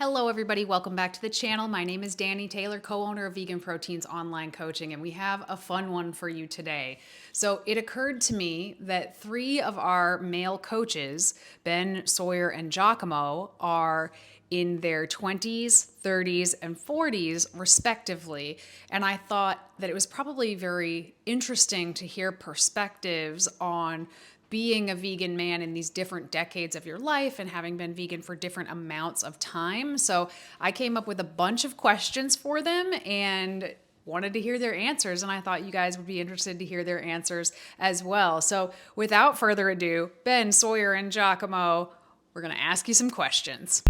Hello everybody, welcome back to the channel. My name is Danny Taylor, co-owner of VeganProteins Online Coaching, and we have a fun one for you today. So it occurred to me that 3 of our male coaches, Ben, Sawyer, and Giacomo, are in their 20s, 30s, and 40s respectively. And I thought that it was probably very interesting to hear perspectives on being a vegan man in these different decades of your life and having been vegan for different amounts of time. So I came up with a bunch of questions for them and wanted to hear their answers, and I thought you guys would be interested to hear their answers as well. So without further ado, Ben, Sawyer, and Giacomo, we're going to ask you some questions.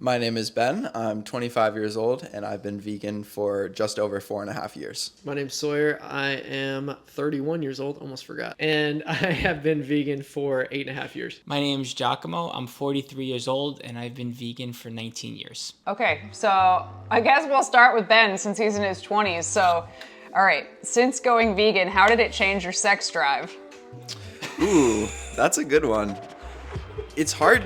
My name is Ben. I'm 25 years old, and I've been vegan for just over 4.5 years. My name's Sawyer. I am 31 years old, almost forgot. And I have been vegan for 8.5 years. My name's Giacomo. I'm 43 years old, and I've been vegan for 19 years. Okay, so I guess we'll start with Ben since he's in his 20s. So, all right, since going vegan, how did it change your sex drive? Ooh, that's a good one. It's hard.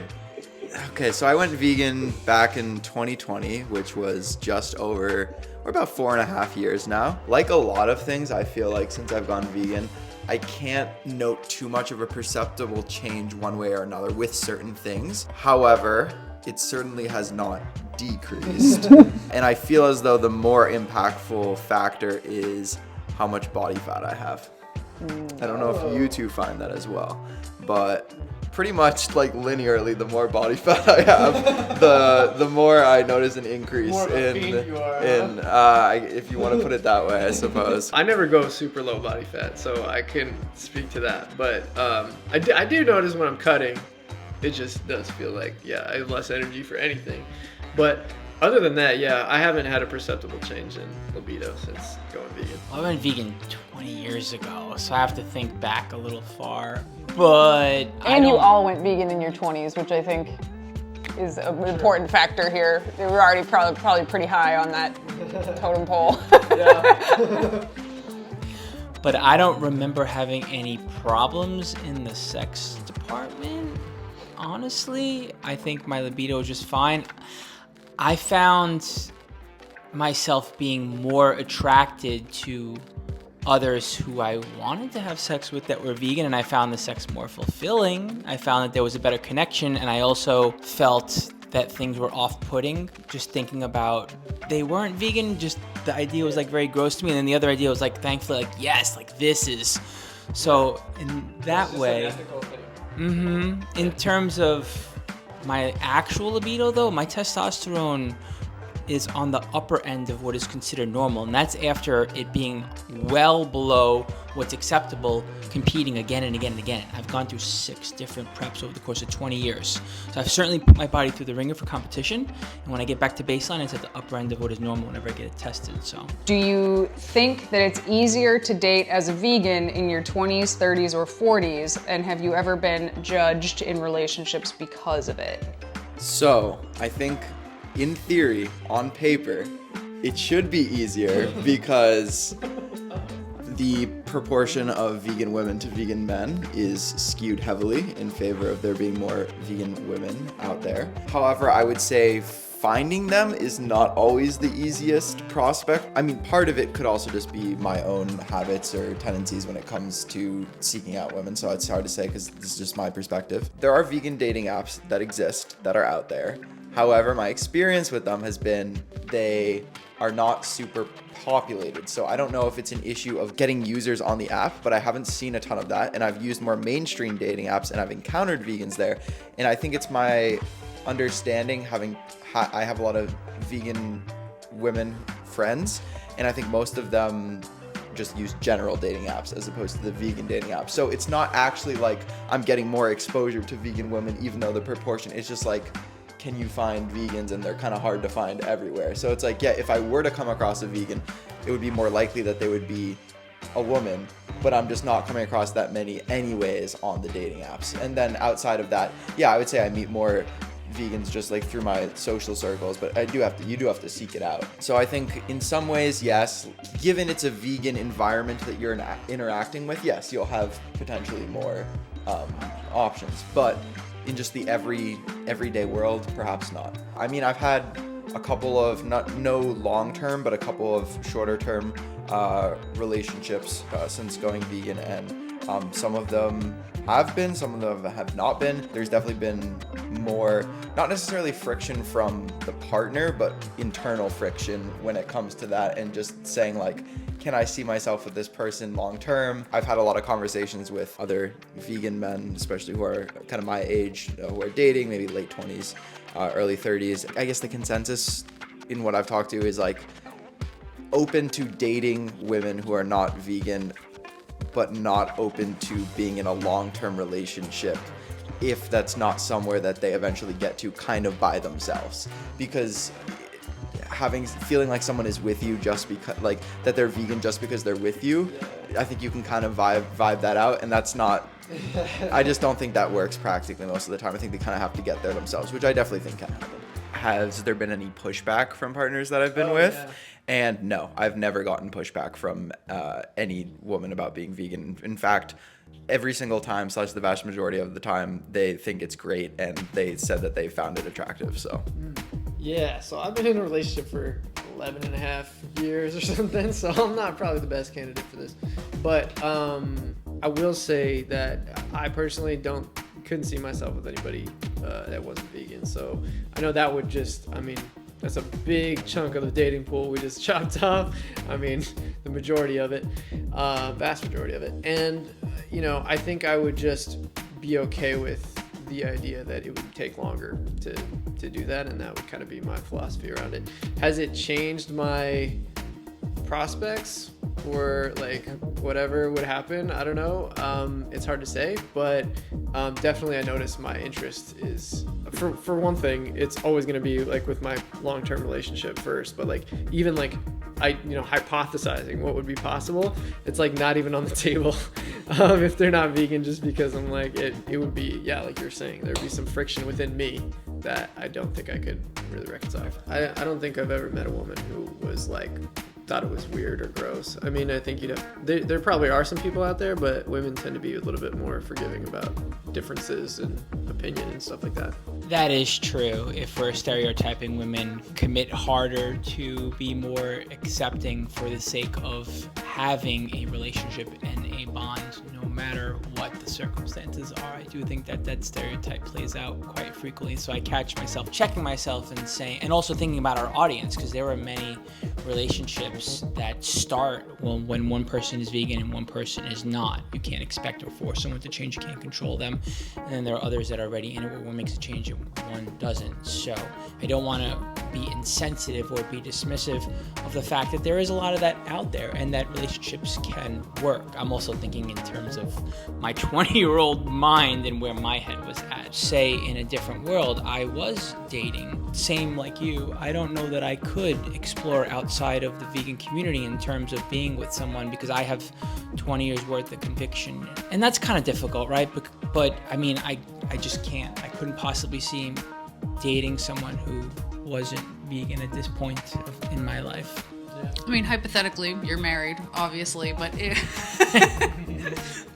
Okay, so I went vegan back in 2020, which was just over, or about 4.5 years now. Like a lot of things, I feel like since I've gone vegan, I can't note too much of a perceptible change one way or another with certain things. However, it certainly has not decreased. And I feel as though the more impactful factor is how much body fat I have. I don't know if you two find that as well, but pretty much like linearly, the more body fat I have, the more I notice an increase if you want to put it that way, I suppose. I never go super low body fat, so I couldn't speak to that. But I do notice when I'm cutting, it just does feel like, yeah, I have less energy for anything. But other than that, yeah, I haven't had a perceptible change in libido since going vegan. I went vegan 20 years ago, so I have to think back a little far. But And you all went vegan in your 20s, which I think is an important factor here. We were already probably pretty high on that totem pole. But I don't remember having any problems in the sex department. Honestly, I think my libido was just fine. I found myself being more attracted to others who I wanted to have sex with that were vegan, and I found the sex more fulfilling. I found that there was a better connection, and I also felt that things were off-putting. Just thinking about they weren't vegan, just the idea was like very gross to me, and then the other idea was like thankfully like yes, like this is. So in that way, in terms of my actual libido though, my testosterone is on the upper end of what is considered normal, and that's after it being well below what's acceptable, competing again and again and again. I've gone through 6 different preps over the course of 20 years. So I've certainly put my body through the ringer for competition, and when I get back to baseline, it's at the upper end of what is normal whenever I get it tested, so. Do you think that it's easier to date as a vegan in your 20s, 30s, or 40s? And have you ever been judged in relationships because of it? So I think in theory, on paper, it should be easier because the proportion of vegan women to vegan men is skewed heavily in favor of there being more vegan women out there. However, I would say finding them is not always the easiest prospect. I mean, part of it could also just be my own habits or tendencies when it comes to seeking out women, so it's hard to say because this is just my perspective. There are vegan dating apps that exist, that are out there. However, my experience with them has been they are not super populated. So I don't know if it's an issue of getting users on the app, but I haven't seen a ton of that. And I've used more mainstream dating apps and I've encountered vegans there. And I think it's my understanding, I have a lot of vegan women friends, and I think most of them just use general dating apps as opposed to the vegan dating apps. So it's not actually like I'm getting more exposure to vegan women, even though the proportion is just like, can you find vegans, and they're kind of hard to find everywhere. So it's like, yeah, if I were to come across a vegan, it would be more likely that they would be a woman, but I'm just not coming across that many anyways on the dating apps. And then outside of that, yeah, I would say I meet more vegans just like through my social circles, but you do have to seek it out. So I think in some ways, yes, given it's a vegan environment that you're interacting with, yes, you'll have potentially more options. But in just the everyday world, perhaps not. I mean, I've had a couple of, no long-term, but a couple of shorter-term relationships since going vegan, and some of them have been, some of them have not been. There's definitely been more, not necessarily friction from the partner, but internal friction when it comes to that, and just saying like, can I see myself with this person long term? I've had a lot of conversations with other vegan men, especially who are kind of my age, who are dating, maybe late 20s, early 30s. I guess the consensus in what I've talked to is like open to dating women who are not vegan, but not open to being in a long-term relationship if that's not somewhere that they eventually get to kind of by themselves. Because feeling like someone is with you just because, like, that they're vegan just because they're with you, I think you can kind of vibe that out, and that's not, I just don't think that works practically most of the time. I think they kind of have to get there themselves, which I definitely think can happen. Has there been any pushback from partners that I've been with? Yeah. And no, I've never gotten pushback from any woman about being vegan. In fact, every single time, / the vast majority of the time, they think it's great, and they said that they found it attractive, so. Yeah, so I've been in a relationship for 11 and a half years or something, so I'm not probably the best candidate for this. But I will say that I personally couldn't see myself with anybody that wasn't vegan. So I know that would just, I mean, that's a big chunk of the dating pool we just chopped off. I mean, the majority of it, vast majority of it. And, you know, I think I would just be okay with the idea that it would take longer to do that, and that would kind of be my philosophy around it. Has it changed my prospects or like whatever would happen? I don't know. It's hard to say, but definitely I noticed my interest is, for one thing, it's always going to be like with my long-term relationship first, but like even like hypothesizing what would be possible, it's like not even on the table if they're not vegan, just because I'm like, it would be, yeah, like you're saying, there'd be some friction within me that I don't think I could really reconcile. I don't think I've ever met a woman who was like, thought it was weird or gross. I mean, I think there probably are some people out there, but women tend to be a little bit more forgiving about differences and opinion and stuff like that. That is true. If we're stereotyping, women commit harder to be more accepting for the sake of having a relationship and a bond, no matter what the circumstances are. I do think that stereotype plays out quite frequently. So I catch myself checking myself and saying, and also thinking about our audience, because there are many relationships that start when one person is vegan and one person is not. You can't expect or force someone to change. You can't control them. And then there are others that are already in it where one makes a change and one doesn't. So I don't want to be insensitive or be dismissive of the fact that there is a lot of that out there and that relationships can work. I'm also thinking in terms of my 20-year-old mind and where my head was at. Say in a different world, I was dating, same like you. I don't know that I could explore outside of the vegan community in terms of being with someone, because I have 20 years worth of conviction. And that's kind of difficult, right? But I mean, I just can't. I couldn't possibly see dating someone who wasn't vegan at this point in my life. Yeah. I mean, hypothetically, you're married, obviously, but if,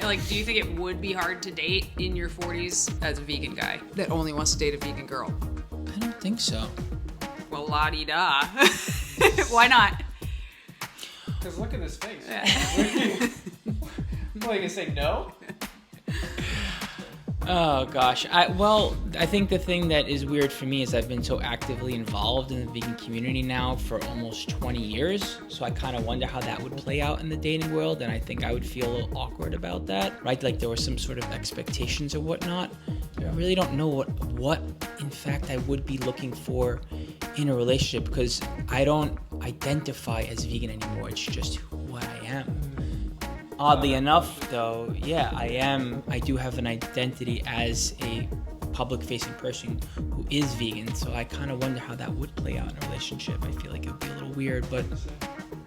like, do you think it would be hard to date in your 40s as a vegan guy that only wants to date a vegan girl? I don't think so. Well, la-di-da. Why not? Because look at his face. What, you gonna say no? Oh gosh. I think the thing that is weird for me is I've been so actively involved in the vegan community now for almost 20 years. So I kind of wonder how that would play out in the dating world, and I think I would feel a little awkward about that, right? Like there were some sort of expectations or whatnot. I really don't know what in fact I would be looking for in a relationship, because I don't identify as vegan anymore. It's just what I am. Oddly enough, though, yeah, I do have an identity as a public-facing person who is vegan, so I kind of wonder how that would play out in a relationship. I feel like it would be a little weird, but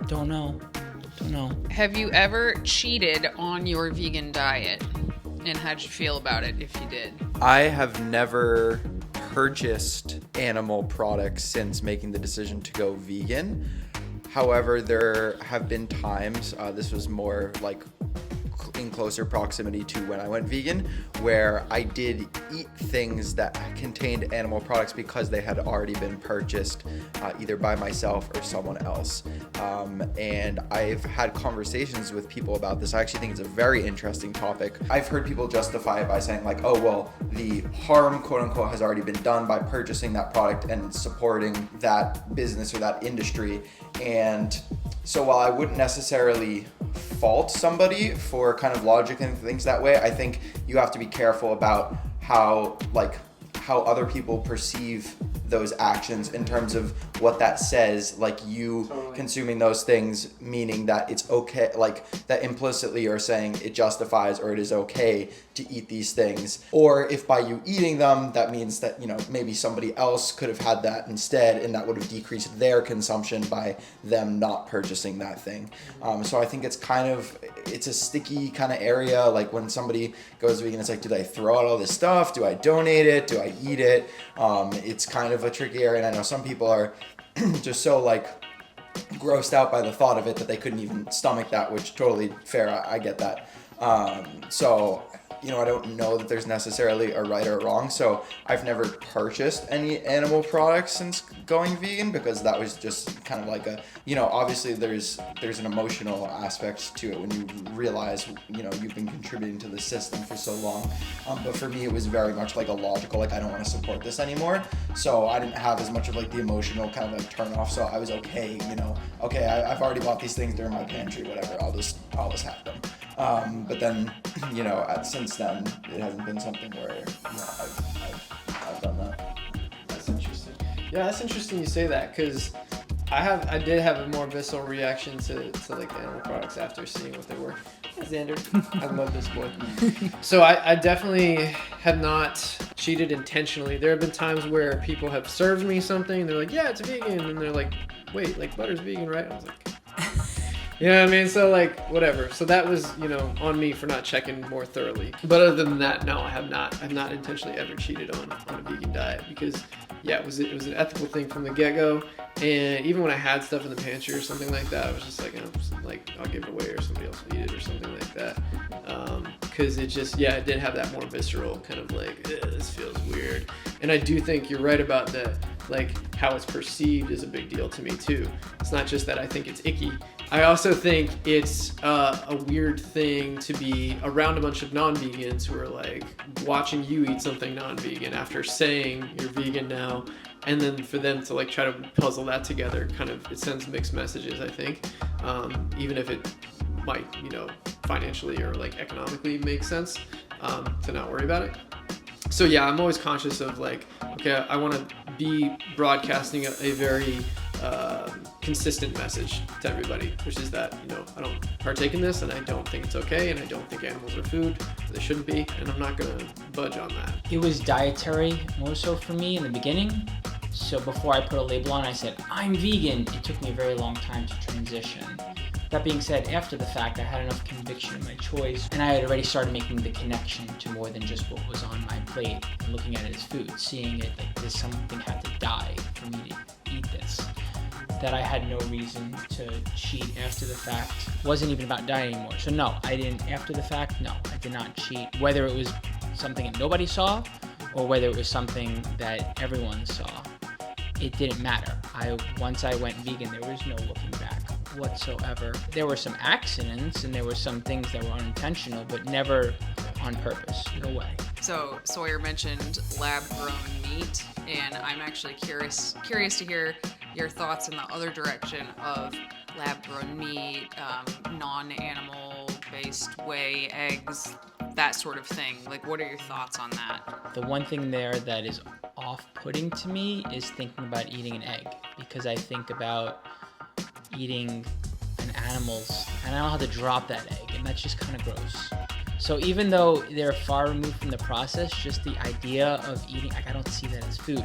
don't know. Have you ever cheated on your vegan diet? And how'd you feel about it if you did? I have never purchased animal products since making the decision to go vegan. However, there have been times, this was more like in closer proximity to when I went vegan, where I did eat things that contained animal products because they had already been purchased either by myself or someone else. And I've had conversations with people about this. I actually think it's a very interesting topic. I've heard people justify it by saying like, oh, well, the harm, quote unquote, has already been done by purchasing that product and supporting that business or that industry. And so while I wouldn't necessarily fault somebody for kind of logic and things that way, I think you have to be careful about how other people perceive those actions in terms of what that says, like you consuming those things, meaning that it's okay, like that implicitly you're saying it justifies or it is okay to eat these things. Or if by you eating them, that means that, you know, maybe somebody else could have had that instead and that would have decreased their consumption by them not purchasing that thing. So I think it's a sticky kind of area. Like when somebody goes vegan, it's like, do they throw out all this stuff? Do I donate it? Do I eat it? It's kind of a tricky area, and I know some people are just so like grossed out by the thought of it that they couldn't even stomach that, which totally fair. I get that. So, you know, I don't know that there's necessarily a right or a wrong. So I've never purchased any animal products since going vegan because that was just kind of like a, you know, obviously there's an emotional aspect to it when you realize, you know, you've been contributing to the system for so long. But for me, it was very much like a logical, like I don't want to support this anymore. So I didn't have as much of like the emotional kind of like turn off. So I was okay, you know, okay, I've already bought these things, they're in my pantry, whatever, I'll just have them. But then, you know, since then, it hasn't been something where, you know, I've done that. That's interesting. Yeah, that's interesting you say that, because I did have a more visceral reaction to like animal products after seeing what they were. Hey, Xander, I love this boy. So I definitely have not cheated intentionally. There have been times where people have served me something, and they're like, yeah, it's vegan, and they're like, wait, like butter's vegan, right? I was like, you know what I mean? So like, whatever. So that was, you know, on me for not checking more thoroughly. But other than that, no, I have not. I've not intentionally ever cheated on a vegan diet because, yeah, it was an ethical thing from the get-go. And even when I had stuff in the pantry or something like that, I was just like, you know, I'll give it away or somebody else will eat it or something like that. Because it just, yeah, it did have that more visceral kind of like, this feels weird. And I do think you're right about that, like how it's perceived is a big deal to me too. It's not just that I think it's icky. I also think it's a weird thing to be around a bunch of non-vegans who are like watching you eat something non-vegan after saying you're vegan now, and then for them to like try to puzzle that together, kind of, it sends mixed messages, I think, even if it might, you know, financially or like economically make sense to not worry about it. So yeah, I'm always conscious of like, okay, I want to be broadcasting a very consistent message to everybody, which is that, you know, I don't partake in this, and I don't think it's okay, and I don't think animals are food. They shouldn't be, and I'm not gonna budge on that. It was dietary more so for me in the beginning. So before I put a label on, I said, I'm vegan. It took me a very long time to transition. That being said, after the fact, I had enough conviction in my choice, and I had already started making the connection to more than just what was on my plate, and looking at it as food, seeing it like this, something had to die for me to eat this. That I had no reason to cheat after the fact. It wasn't even about diet anymore. So no, I didn't, after the fact, no, I did not cheat. Whether it was something that nobody saw, or whether it was something that everyone saw, it didn't matter. Once I went vegan, there was no looking back whatsoever. There were some accidents and there were some things that were unintentional, but never on purpose. No way. So Sawyer mentioned lab-grown meat, and I'm actually curious to hear your thoughts in the other direction of lab-grown meat, non-animal based whey, eggs, that sort of thing. Like, what are your thoughts on that? The one thing there that is off-putting to me is thinking about eating an egg, because I think about eating an animal's, and I don't know how to drop that egg, and that's just kind of gross. So even though they're far removed from the process, just the idea of eating, like, I don't see that as food.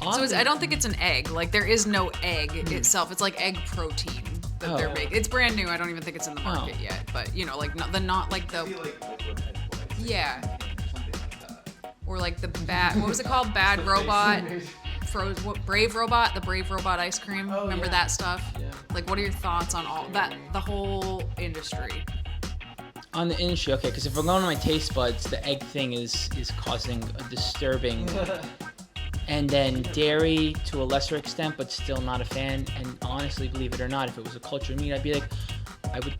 I don't think it's an egg. Like, there is no egg itself. It's like egg protein that they're making. It's brand new. I don't even think it's in the market yet. But, you know, like, not like the... I feel like liquid egg whites. Yeah. Something like that. Or like the what was it called? Bad Robot? Brave Robot? The Brave Robot ice cream? Remember that stuff? Yeah. Like, what are your thoughts on all that, the whole industry? On the industry, okay, because if we're going on my taste buds, the egg thing is causing a disturbing. And then dairy to a lesser extent, but still not a fan. And honestly, believe it or not, if it was a cultured meat, I'd be like, I would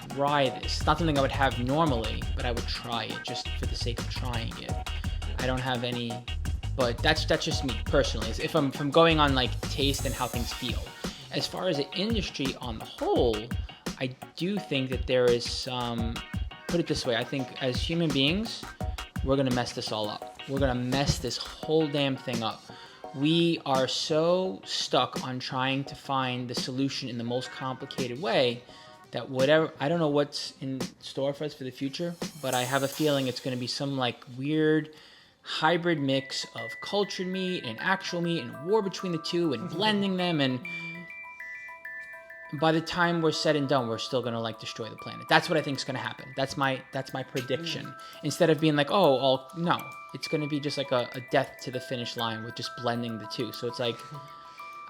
try this. Not something I would have normally, but I would try it just for the sake of trying it. I don't have any, but that's just me personally. If I'm going on like taste and how things feel. As far as the industry on the whole, I do think that there is some, put it this way, I think as human beings, we're gonna mess this all up. We're gonna mess this whole damn thing up. We are so stuck on trying to find the solution in the most complicated way that whatever, I don't know what's in store for us for the future, but I have a feeling it's gonna be some like weird hybrid mix of cultured meat and actual meat and war between the two and blending them, and by the time we're said and done, we're still gonna like destroy the planet. That's what I think is gonna happen. That's my prediction. Instead of being like, no, it's gonna be just like a death to the finish line with just blending the two. So it's like,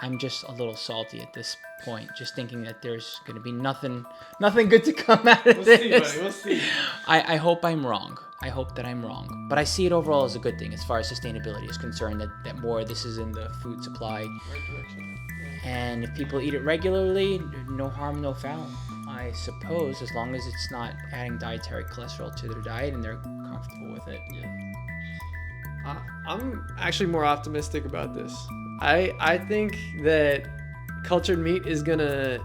I'm just a little salty at this point, just thinking that there's gonna be nothing good to come out of this. We'll see, buddy. We'll see. I hope I'm wrong. I hope that I'm wrong. But I see it overall as a good thing as far as sustainability is concerned, that more of this is in the food supply. Right direction. And if people eat it regularly, no harm, no foul, I suppose, as long as it's not adding dietary cholesterol to their diet and they're comfortable with it. Yeah. I'm actually more optimistic about this. I think that cultured meat is gonna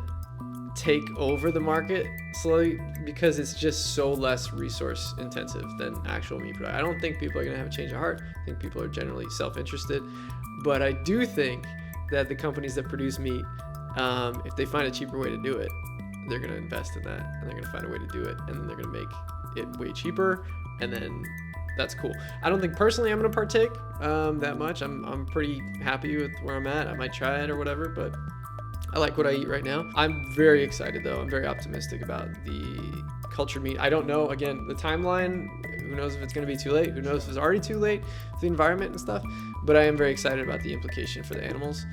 take over the market slowly because it's just so less resource intensive than actual meat production. I don't think people are gonna have a change of heart. I think people are generally self-interested, but I do think that the companies that produce meat, if they find a cheaper way to do it, they're going to invest in that, and they're going to find a way to do it, and then they're going to make it way cheaper, and then that's cool. I don't think personally I'm going to partake that much. I'm pretty happy with where I'm at. I might try it or whatever, but I like what I eat right now. I'm very excited though. I'm very optimistic about the cultured meat. I don't know, again, the timeline, who knows if it's going to be too late, who knows if it's already too late for the environment and stuff, but I am very excited about the implication for the animals.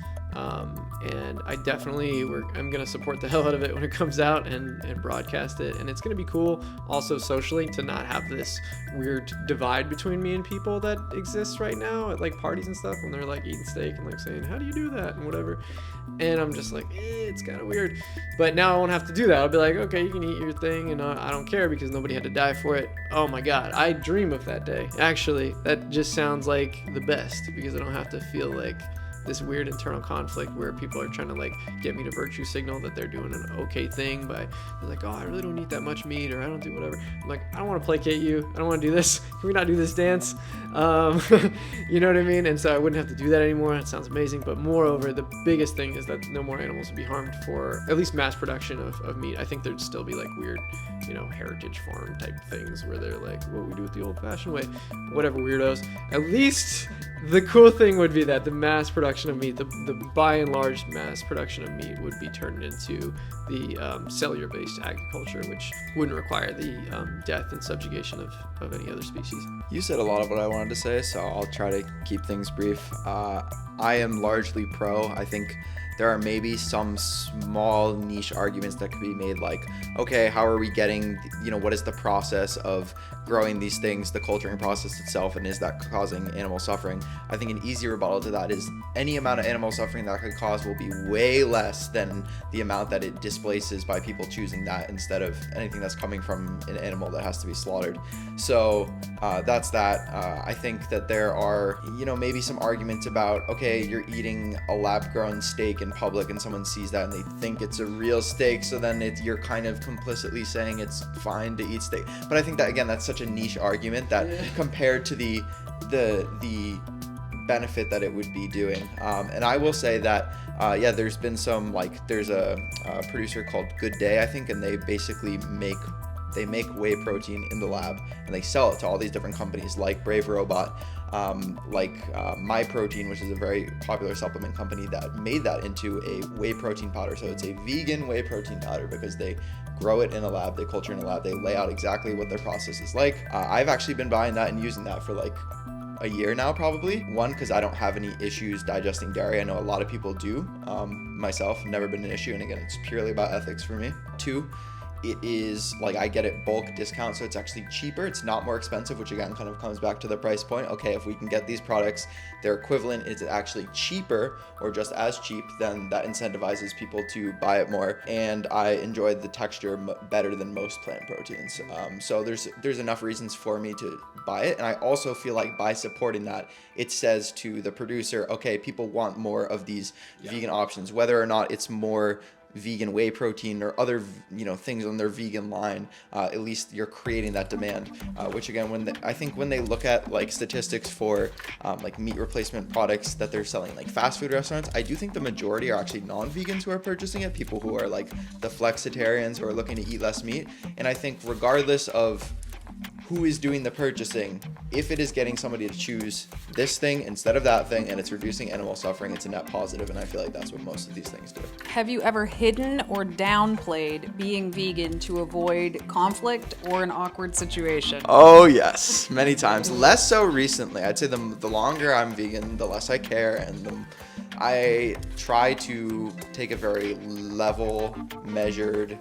And I definitely, I'm going to support the hell out of it when it comes out and broadcast it. And it's going to be cool also socially to not have this weird divide between me and people that exists right now at like parties and stuff when they're like eating steak and like saying, how do you do that? And whatever. And I'm just like, it's kind of weird. But now I won't have to do that. I'll be like, okay, you can eat your thing and I don't care because nobody had to die for it. Oh my God, I dream of that day. Actually, that just sounds like the best because I don't have to feel like this weird internal conflict where people are trying to like get me to virtue signal that they're doing an okay thing by they're like, oh, I really don't eat that much meat or I don't do whatever. I'm like, I don't want to placate you. I don't want to do this. Can we not do this dance? You know what I mean? And so I wouldn't have to do that anymore. It sounds amazing. But moreover, the biggest thing is that no more animals would be harmed for at least mass production of meat. I think there'd still be like weird, heritage farm type things where they're like, what we do it the old fashioned way, whatever weirdos. At least the cool thing would be that the mass production of meat, the by and large mass production of meat would be turned into the cellular-based agriculture, which wouldn't require the death and subjugation of any other species. You said a lot of what I wanted to say, so I'll try to keep things brief. I am largely pro. I think there are maybe some small niche arguments that could be made, like, okay, how are we getting, what is the process of growing these things, the culturing process itself, and is that causing animal suffering? I think an easy rebuttal to that is any amount of animal suffering that could cause will be way less than the amount that it displaces by people choosing that instead of anything that's coming from an animal that has to be slaughtered. So that's that. I think that there are, maybe some arguments about, okay, you're eating a lab-grown steak in public and someone sees that and they think it's a real steak, so then you're kind of complicitly saying it's fine to eat steak. But I think that, again, that's such a niche argument that compared to the benefit that it would be doing. And I will say that, there's been some, there's a producer called Good Day, I think, and they basically make whey protein in the lab and they sell it to all these different companies like Brave Robot, My Protein, which is a very popular supplement company that made that into a whey protein powder. So it's a vegan whey protein powder because they grow it in a lab, they culture in a lab, they lay out exactly what their process is like. I've actually been buying that and using that for a year now, probably. One, because I don't have any issues digesting dairy. I know a lot of people do. Myself, never been an issue, and again, it's purely about ethics for me. Two, it is like I get it bulk discount, so it's actually cheaper. It's not more expensive, which again kind of comes back to the price point. Okay, if we can get these products, they're equivalent, is it actually cheaper or just as cheap, then that incentivizes people to buy it more. And I enjoyed the texture better than most plant proteins. So there's enough reasons for me to buy it. And I also feel like by supporting that, it says to the producer, okay, people want more of these vegan options, whether or not it's more vegan whey protein or other things on their vegan line. At least you're creating that demand, which again, I think when they look at like statistics for like meat replacement products that they're selling like fast food restaurants, I do think the majority are actually non-vegans who are purchasing it, people who are like the flexitarians who are looking to eat less meat. And I think regardless of who is doing the purchasing, if it is getting somebody to choose this thing instead of that thing and it's reducing animal suffering, it's a net positive. And I feel like that's what most of these things do. Have you ever hidden or downplayed being vegan to avoid conflict or an awkward situation? Oh yes, many times. Less so recently. I'd say the longer I'm vegan, the less I care, and I try to take a very level, measured,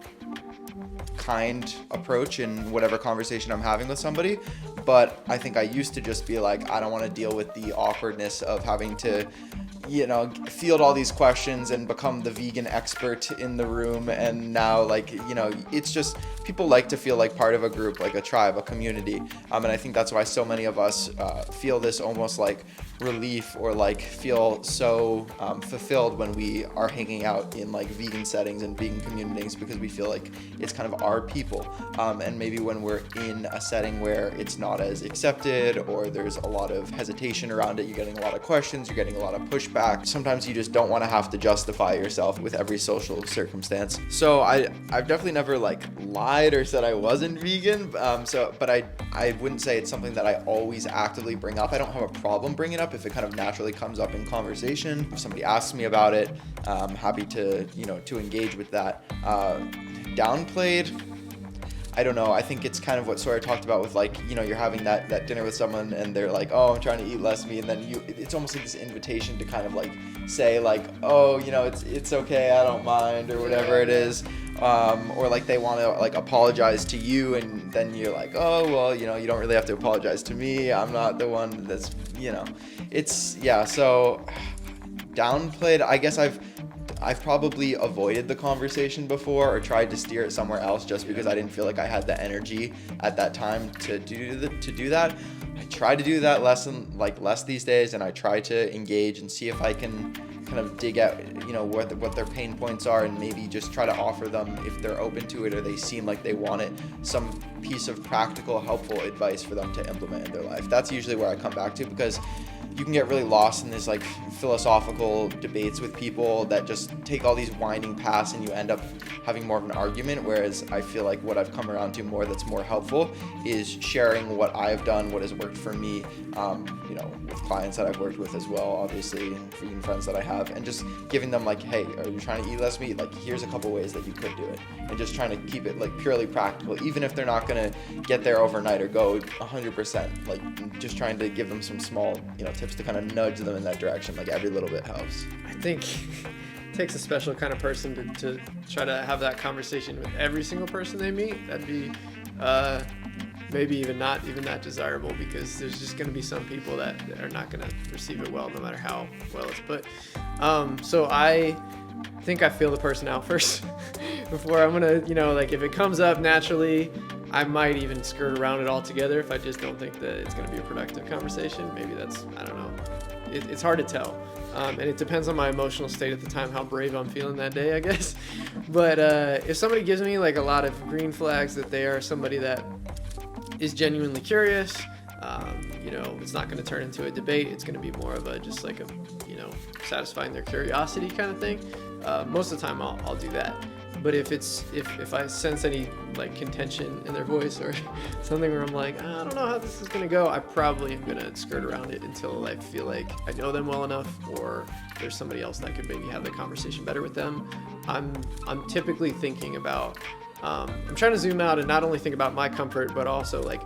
kind approach in whatever conversation I'm having with somebody. But I think I used to just be like, I don't want to deal with the awkwardness of having to field all these questions and become the vegan expert in the room. And now it's just, people like to feel like part of a group, like a tribe, a community. And I think that's why so many of us feel this almost like relief or like feel so fulfilled when we are hanging out in like vegan settings and vegan communities, because we feel like it's kind of our people. And maybe when we're in a setting where it's not as accepted or there's a lot of hesitation around it, you're getting a lot of questions, you're getting a lot of pushback. Sometimes you just don't want to have to justify yourself with every social circumstance. So I've definitely never like lied or said I wasn't vegan. But I wouldn't say it's something that I always actively bring up. I don't have a problem bringing it up if it kind of naturally comes up in conversation. If somebody asks me about it, I'm happy to engage with that. Downplayed, I don't know. I think it's kind of what Sawyer talked about with like, you're having that dinner with someone and they're like, oh, I'm trying to eat less meat. And then it's almost like this invitation to kind of like say like, oh, it's okay, I don't mind, or whatever it is. Or like they want to like apologize to you, and then you're like, oh, well, you don't really have to apologize to me. I'm not the one that's, so downplayed. I guess I've probably avoided the conversation before or tried to steer it somewhere else just because I didn't feel like I had the energy at that time to do that. I try to do that less these days, and I try to engage and see if I can kind of dig out, what their pain points are, and maybe just try to offer them, if they're open to it or they seem like they want it, some piece of practical, helpful advice for them to implement in their life. That's usually where I come back to, because you can get really lost in this like philosophical debates with people that just take all these winding paths and you end up having more of an argument. Whereas I feel like what I've come around to more that's more helpful is sharing what I've done, what has worked for me, with clients that I've worked with as well, obviously, and vegan friends that I have, and just giving them like, hey, are you trying to eat less meat? Like, here's a couple ways that you could do it, and just trying to keep it like purely practical, even if they're not gonna get there overnight or go 100%. Like, just trying to give them some small, tips to kind of nudge them in that direction. Like, every little bit helps. I think it takes a special kind of person to try to have that conversation with every single person they meet. That'd be maybe even not even that desirable, because there's just going to be some people that are not going to receive it well, no matter how well it's put. So I think I feel the person out first before I'm going to, like, if it comes up naturally, I might even skirt around it altogether if I just don't think that it's going to be a productive conversation. Maybe that's, I don't know. It's hard to tell. And it depends on my emotional state at the time, how brave I'm feeling that day, I guess. But if somebody gives me like a lot of green flags that they are somebody that is genuinely curious, it's not going to turn into a debate. It's going to be more of a just like a, satisfying their curiosity kind of thing. Most of the time I'll do that. But if I sense any like contention in their voice or something where I'm like, I don't know how this is gonna go, I probably am gonna skirt around it until I feel like I know them well enough, or there's somebody else that could maybe have the conversation better with them. I'm typically thinking about, I'm trying to zoom out and not only think about my comfort, but also like,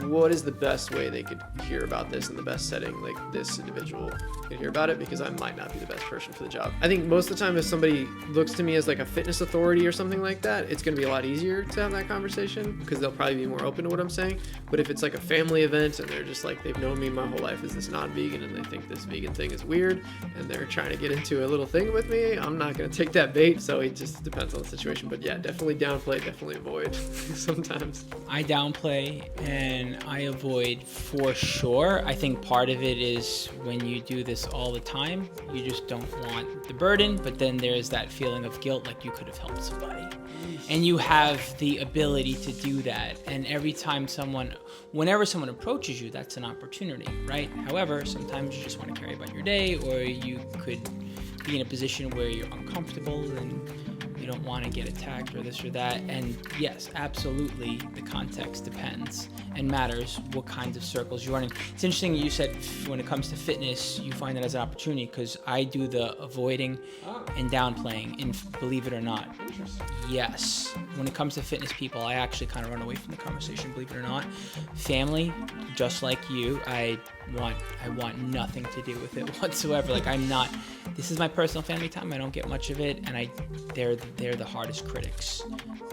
what is the best way they could hear about this in the best setting, like this individual could hear about it, because I might not be the best person for the job. I think most of the time if somebody looks to me as like a fitness authority or something like that, it's going to be a lot easier to have that conversation because they'll probably be more open to what I'm saying. But if it's like a family event and they're just like, they've known me my whole life as this non-vegan and they think this vegan thing is weird and they're trying to get into a little thing with me, I'm not going to take that bait. So it just depends on the situation. But yeah, definitely downplay, definitely avoid sometimes. I downplay and I avoid for sure. I think part of it is when you do this all the time, you just don't want the burden, but then there's that feeling of guilt, like you could have helped somebody. And you have the ability to do that. And every time whenever someone approaches you, that's an opportunity, right? However, sometimes you just want to carry about your day, or you could be in a position where you're uncomfortable and you don't want to get attacked or this or that. And yes, absolutely, the context depends and matters what kinds of circles you're running. It's interesting you said when it comes to fitness, you find that as an opportunity, because I do the avoiding and downplaying, and believe it or not. Yes, when it comes to fitness people, I actually kind of run away from the conversation, believe it or not. Family, just like you, I want nothing to do with it whatsoever. Like this is my personal family time. I don't get much of it, and they're the hardest critics.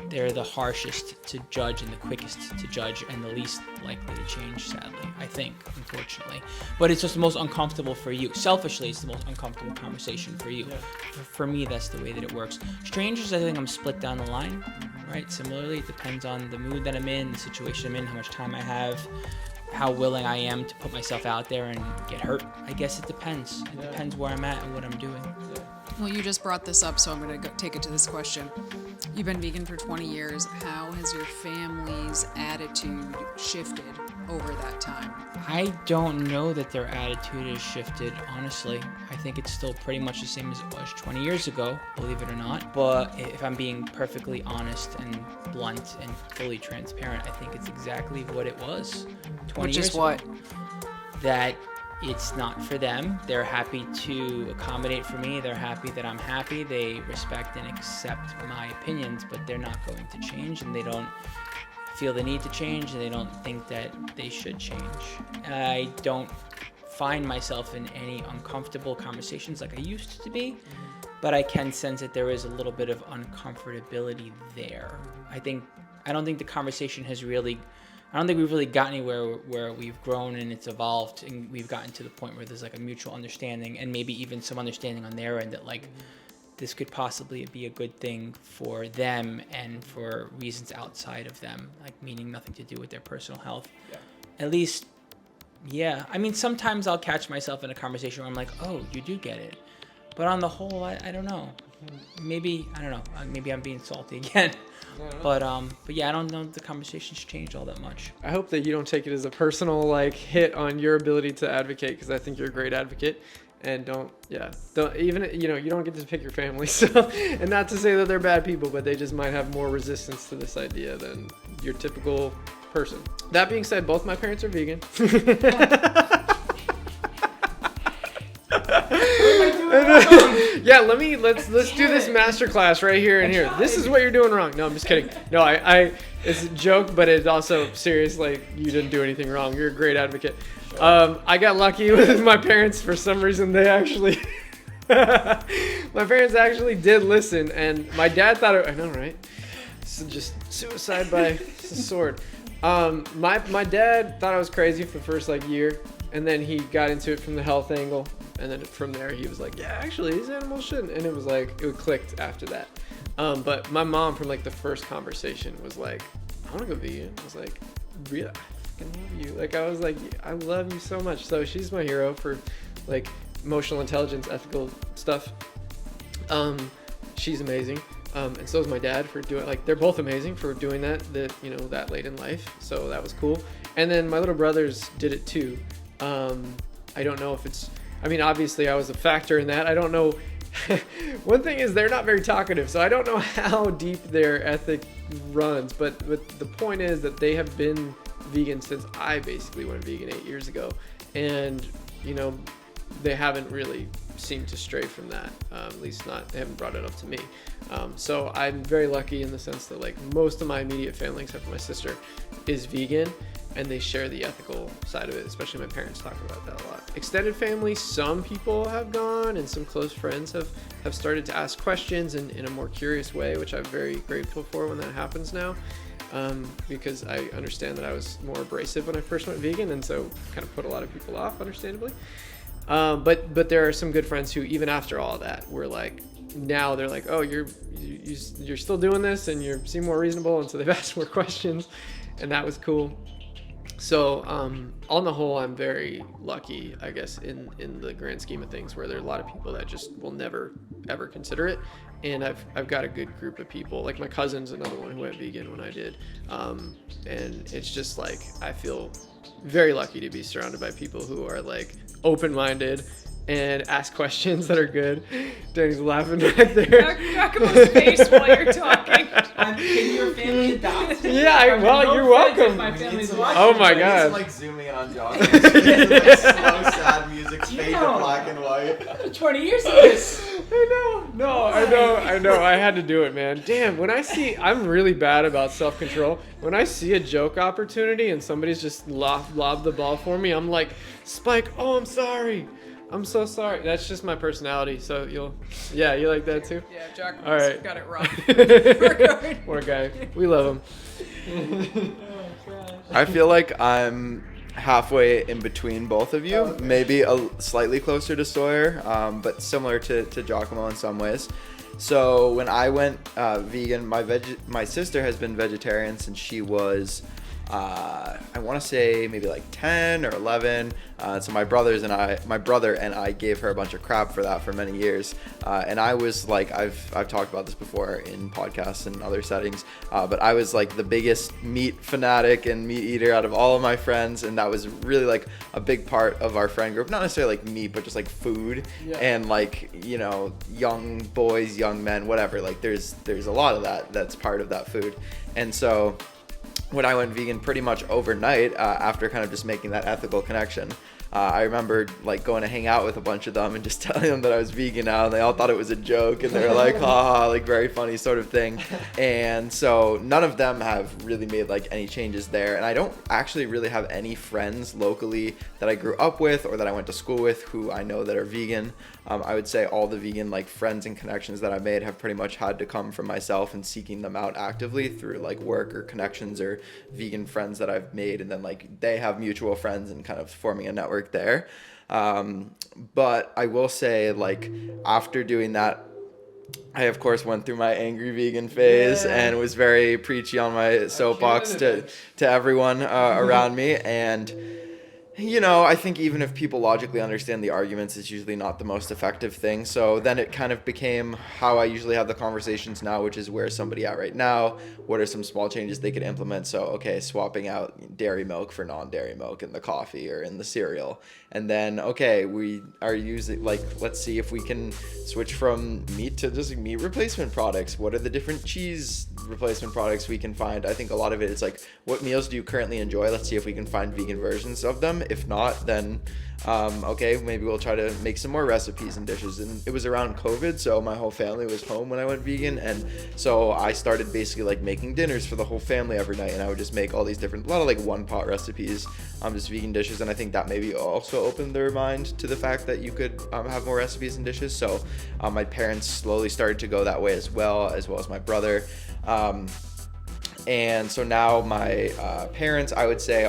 They're the harshest to judge and the quickest to judge and the least likely to change, sadly, I think, unfortunately. But it's just the most uncomfortable for you. Selfishly, it's the most uncomfortable conversation for you. Yeah. For me, that's the way that it works. Strangers, I think I'm split down the line, right? Similarly, it depends on the mood that I'm in, the situation I'm in, how much time I have, how willing I am to put myself out there and get hurt. I guess it depends. It depends where I'm at and what I'm doing. Yeah. Well, you just brought this up, so I'm going to take it to this question. You've been vegan for 20 years. How has your family's attitude shifted over that time? I don't know that their attitude has shifted, honestly. I think it's still pretty much the same as it was 20 years ago, believe it or not. But if I'm being perfectly honest and blunt and fully transparent, I think it's exactly what it was 20 years ago. Which is what? That it's not for them. They're happy to accommodate for me. They're happy that I'm happy. They respect and accept my opinions, but they're not going to change, and they don't feel the need to change, and they don't think that they should change. I don't find myself in any uncomfortable conversations like I used to be, but I can sense that there is a little bit of uncomfortability there. I don't think the conversation has really, I don't think we've really gotten anywhere where we've grown and it's evolved and we've gotten to the point where there's like a mutual understanding and maybe even some understanding on their end that like this could possibly be a good thing for them and for reasons outside of them, like meaning nothing to do with their personal health. Yeah. At least, yeah. I mean, sometimes I'll catch myself in a conversation where I'm like, oh, you do get it. But on the whole, I don't know. Maybe, I don't know. Maybe I'm being salty again. But yeah, I don't know if the conversation's changed all that much. I hope that you don't take it as a personal like hit on your ability to advocate, because I think you're a great advocate. And don't even, you don't get to pick your family. So, and not to say that they're bad people, but they just might have more resistance to this idea than your typical person. That being said, both my parents are vegan. Yeah, let's do this masterclass right here and here. This is what you're doing wrong. No, I'm just kidding. No, I it's a joke, but it's also serious. Like, you didn't do anything wrong. You're a great advocate. I got lucky with my parents. For some reason, they actually my parents actually did listen, and my dad thought I know, right? So just suicide by sword. My dad thought I was crazy for the first year, and then he got into it from the health angle. And then from there, he was like, yeah, actually, these animals shouldn't. And it clicked after that. But my mom, from the first conversation, was like, I want to go vegan. I was like, really? I fucking love you. I was like, I love you so much. So she's my hero for emotional intelligence, ethical stuff. She's amazing. And so is my dad for doing, they're both amazing for doing that that late in life. So that was cool. And then my little brothers did it too. I don't know if it's, obviously I was a factor in that. I don't know. One thing is they're not very talkative, so I don't know how deep their ethic runs. But the point is that they have been vegan since I basically went vegan 8 years ago. And, they haven't really seemed to stray from that. At least not, they haven't brought it up to me. So I'm very lucky in the sense that most of my immediate family, except for my sister, is vegan. and they share the ethical side of it. Especially my parents talk about that a lot. Extended family, some people have gone, and some close friends have started to ask questions in a more curious way, which I'm very grateful for when that happens now. Because I understand that I was more abrasive when I first went vegan, and so kind of put a lot of people off, understandably. But there are some good friends who, even after all that, were like, now they're like, oh, you're still doing this, and you seem more reasonable, and so they've asked more questions, and that was cool. So on the whole, I'm very lucky, I guess, in the grand scheme of things, where there are a lot of people that just will never ever consider it. And I've got a good group of people. Like my cousin's another one who went vegan when I did. And it's just like, I feel very lucky to be surrounded by people who are like open-minded and ask questions that are good. Danny's laughing back there. Giacomo's face while you're talking. Can your family adopt? Yeah, well, you're welcome. My family's Oh my I need God. some, like zooming in on Josh. Like, slow, sad music, fade to black and white. 20 years of this. I know. I had to do it, man. Damn, I'm really bad about self-control. When I see a joke opportunity and somebody's just lobbed the ball for me, I'm like, Spike, oh, I'm sorry. I'm so sorry. That's just my personality. So you like that too? Yeah, Giacomo's All right. got it rough. Poor guy. We love him. I feel like I'm halfway in between both of you, maybe slightly closer to Sawyer, but similar to Giacomo in some ways. So when I went vegan, my sister has been vegetarian since she was I want to say maybe like 10 or 11. So my brother and I gave her a bunch of crap for that for many years. And I was like, I've talked about this before in podcasts and other settings, but I was like the biggest meat fanatic and meat eater out of all of my friends. And that was really like a big part of our friend group, not necessarily like meat, but just like food and like, you know, young boys, young men, whatever. Like there's a lot of that's part of that food. And so when I went vegan pretty much overnight, after kind of just making that ethical connection, I remember like going to hang out with a bunch of them and just telling them that I was vegan now, and they all thought it was a joke, and they were like, haha, like very funny sort of thing. And so none of them have really made like any changes there, and I don't actually really have any friends locally that I grew up with or that I went to school with who I know that are vegan. I would say all the vegan like friends and connections that I made have pretty much had to come from myself and seeking them out actively through like work or connections or vegan friends that I've made, and then like they have mutual friends and kind of forming a network there. But I will say, like, after doing that, I of course went through my angry vegan phase and was very preachy on my soapbox to everyone around me. And you know, I think even if people logically understand the arguments, it's usually not the most effective thing. So then it kind of became how I usually have the conversations now, which is where's somebody at right now? What are some small changes they could implement? So, okay, swapping out dairy milk for non-dairy milk in the coffee or in the cereal. And then, okay, we are using, like, let's see if we can switch from meat to just meat replacement products. What are the different cheese replacement products we can find? I think a lot of it is like, what meals do you currently enjoy? Let's see if we can find vegan versions of them. If not, then okay, maybe we'll try to make some more recipes and dishes. And it was around COVID, so my whole family was home when I went vegan, and so I started basically like making dinners for the whole family every night, and I would just make all these different, a lot of like one pot recipes, just vegan dishes. And I think that maybe also opened their mind to the fact that you could have more recipes and dishes. So my parents slowly started to go that way as well as my brother. And so now my parents, I would say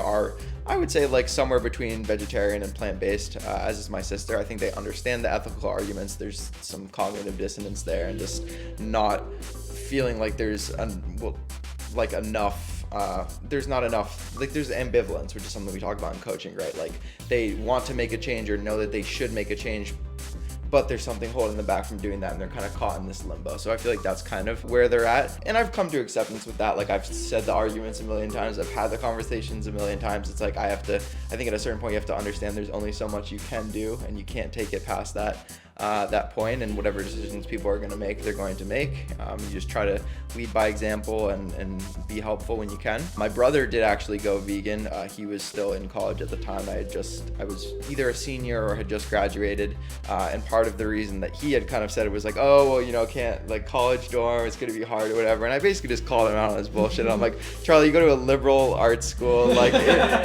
like somewhere between vegetarian and plant-based, as is my sister. I think they understand the ethical arguments. There's some cognitive dissonance there, and just not feeling like there's enough. There's not enough, like there's ambivalence, which is something we talk about in coaching, right? Like they want to make a change or know that they should make a change, but there's something holding them back from doing that, and they're kind of caught in this limbo. So I feel like that's kind of where they're at, and I've come to acceptance with that. Like I've said the arguments a million times, I've had the conversations a million times. It's like I think at a certain point you have to understand there's only so much you can do, and you can't take it past that. that point, and whatever decisions people are going to make, they're going to make. You just try to lead by example and be helpful when you can. My brother did actually go vegan. He was still in college at the time. I was either a senior or had just graduated, and part of the reason that he had kind of said it was like, oh, well, you know, can't, like, college dorm, it's going to be hard or whatever. And I basically just called him out on his bullshit. And I'm like, Charlie, you go to a liberal arts school, like,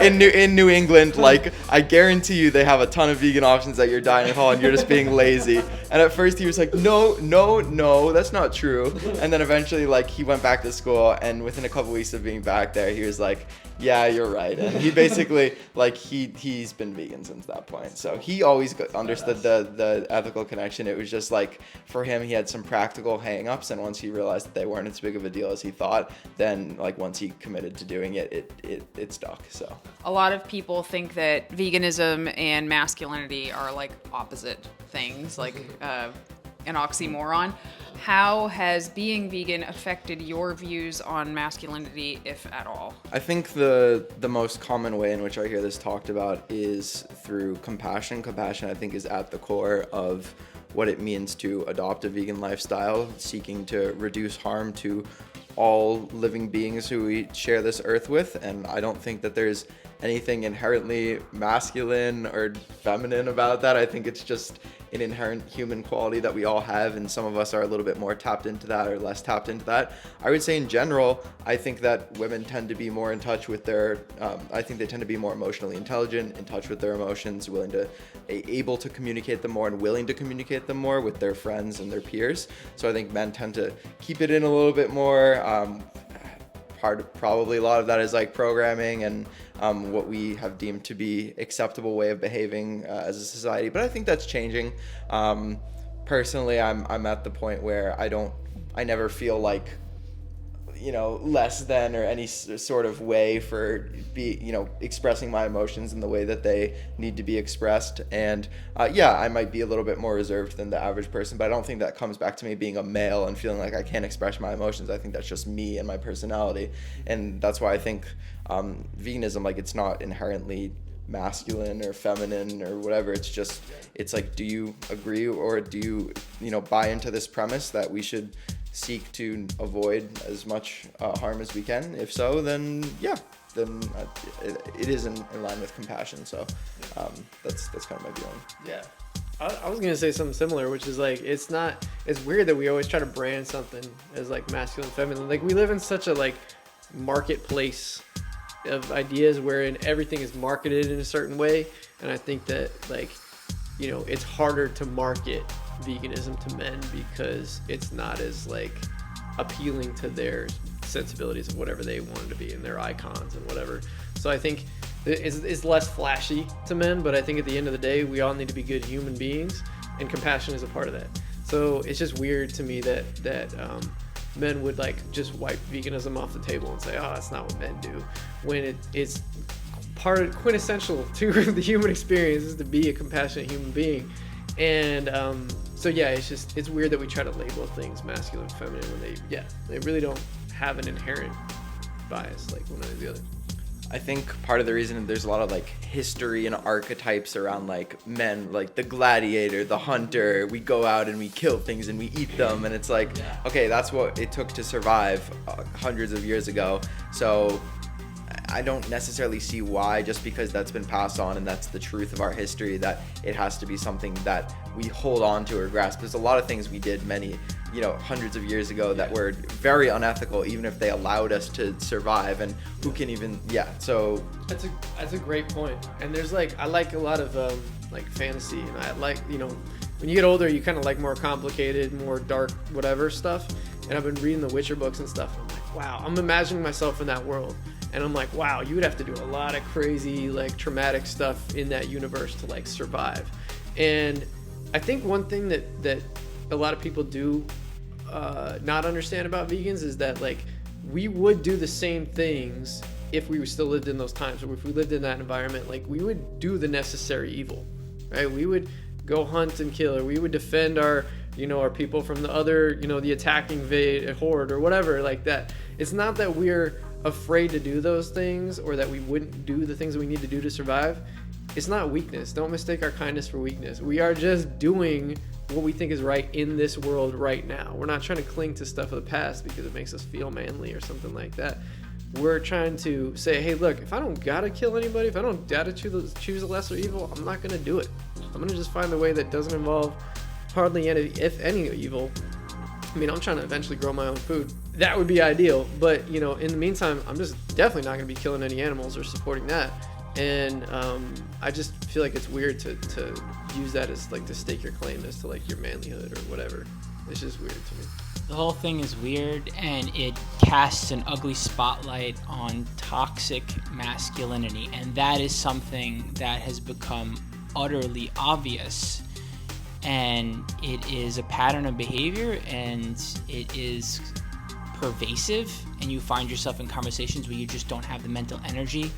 in New England, like, I guarantee you they have a ton of vegan options at your dining hall, and you're just being lazy. And at first he was like, no, that's not true. And then eventually, like, he went back to school, and within a couple weeks of being back there, he was like, yeah, you're right. And he basically, like, he's been vegan since that point. So he always understood the ethical connection. It was just like, for him, he had some practical hang-ups, and once he realized that they weren't as big of a deal as he thought, then, like, once he committed to doing it, it stuck. So A lot of people think that veganism and masculinity are like opposite things, like an oxymoron. How has being vegan affected your views on masculinity, if at all? I think the most common way in which I hear this talked about is through compassion. Compassion, I think, is at the core of what it means to adopt a vegan lifestyle, seeking to reduce harm to all living beings who we share this earth with. And I don't think that there's anything inherently masculine or feminine about that. I think it's just an inherent human quality that we all have, and some of us are a little bit more tapped into that or less tapped into that. I would say in general, I think that women tend to be more in touch with their, I think they tend to be more emotionally intelligent, in touch with their emotions, able to communicate them more and willing to communicate them more with their friends and their peers. So I think men tend to keep it in a little bit more. Probably a lot of that is like programming and what we have deemed to be acceptable way of behaving as a society. But I think that's changing. Personally, I'm at the point where I never feel like, you know, less than or any sort of way for expressing my emotions in the way that they need to be expressed. And yeah, I might be a little bit more reserved than the average person, but I don't think that comes back to me being a male and feeling like I can't express my emotions. I think that's just me and my personality. And that's why I think veganism, like, it's not inherently masculine or feminine or whatever. It's like, do you agree or do you buy into this premise that we should seek to avoid as much harm as we can? If so, then yeah, it is in line with compassion. So that's kind of my view on it. Yeah. I was gonna say something similar, which is like, it's weird that we always try to brand something as like masculine, feminine. Like, we live in such a like marketplace of ideas wherein everything is marketed in a certain way, and I think that, like, it's harder to market veganism to men because it's not as like appealing to their sensibilities of whatever they want to be and their icons and whatever. So I think it's less flashy to men, but I think at the end of the day, we all need to be good human beings, and compassion is a part of that. So it's just weird to me that men would like just wipe veganism off the table and say, oh, that's not what men do, when it's quintessential to the human experience is to be a compassionate human being. And so yeah, it's weird that we try to label things masculine and feminine when they really don't have an inherent bias like one or the other. I think part of the reason there's a lot of like history and archetypes around like men, like the gladiator, the hunter, we go out and we kill things and we eat them, and it's like, okay, that's what it took to survive hundreds of years ago. So I don't necessarily see why, just because that's been passed on and that's the truth of our history, that it has to be something that we hold on to or grasp. There's a lot of things we did hundreds of years ago that were very unethical, even if they allowed us to survive. And who can even, so that's a great point. And there's like, I like a lot of like fantasy, and I like, when you get older, you kind of like more complicated, more dark, whatever stuff. And I've been reading the Witcher books and stuff. And I'm like, wow, I'm imagining myself in that world. And I'm like, wow, you would have to do a lot of crazy, like, traumatic stuff in that universe to, like, survive. And I think one thing that a lot of people do not understand about vegans is that, like, we would do the same things if we still lived in those times, or if we lived in that environment. Like, we would do the necessary evil, right? We would go hunt and kill, or we would defend our people from the other, the attacking horde or whatever like that. It's not that we're afraid to do those things or that we wouldn't do the things that we need to do to survive. It's not weakness. Don't mistake our kindness for weakness. We are just doing what we think is right in this world right now. We're not trying to cling to stuff of the past because it makes us feel manly or something like that. We're trying to say, hey, look, if I don't gotta kill anybody, if I don't gotta choose a lesser evil, I'm not gonna do it. I'm gonna just find the way that doesn't involve hardly any, if any, evil. I mean, I'm trying to eventually grow my own food. That would be ideal, but you know, in the meantime, I'm just definitely not gonna be killing any animals or supporting that. And I just feel like it's weird to use that as like to stake your claim as to like your manlyhood or whatever. It's just weird to me. The whole thing is weird, and it casts an ugly spotlight on toxic masculinity, and that is something that has become utterly obvious, and it is a pattern of behavior, and it is pervasive, and you find yourself in conversations where you just don't have the mental energy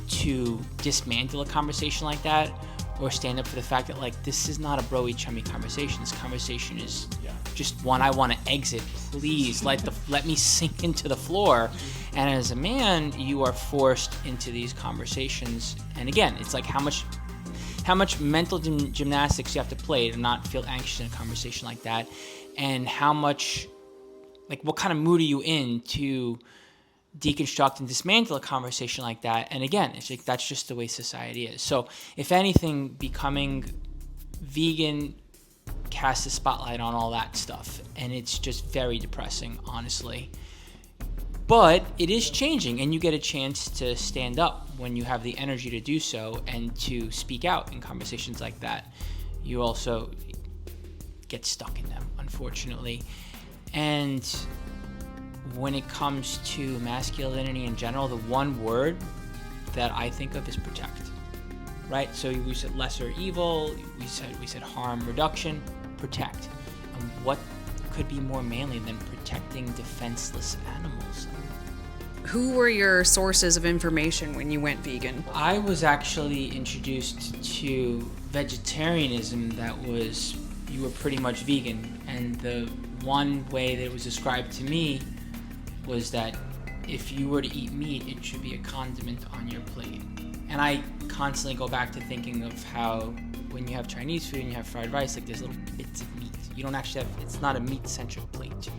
to dismantle a conversation like that, or stand up for the fact that like this is not a broy chummy conversation. This conversation is just one I want to exit. Please let me sink into the floor. And as a man, you are forced into these conversations. And again, it's like how much mental gymnastics you have to play to not feel anxious in a conversation like that, and how much, like, what kind of mood are you in to deconstruct and dismantle a conversation like that. And again, it's like that's just the way society is. So if anything, becoming vegan casts a spotlight on all that stuff, and it's just very depressing, honestly. But it is changing, and you get a chance to stand up when you have the energy to do so and to speak out in conversations like that. You also get stuck in them, unfortunately. And when it comes to masculinity in general, the one word that I think of is protect, right? So we said lesser evil, we said harm reduction, protect. And what could be more manly than protecting defenseless animals? Who were your sources of information when you went vegan? I was actually introduced to vegetarianism that was, you were pretty much vegan. And the one way that it was described to me was that if you were to eat meat, it should be a condiment on your plate. And I constantly go back to thinking of how when you have Chinese food and you have fried rice, like there's little bits of meat. You don't actually have, it's not a meat-centric plate.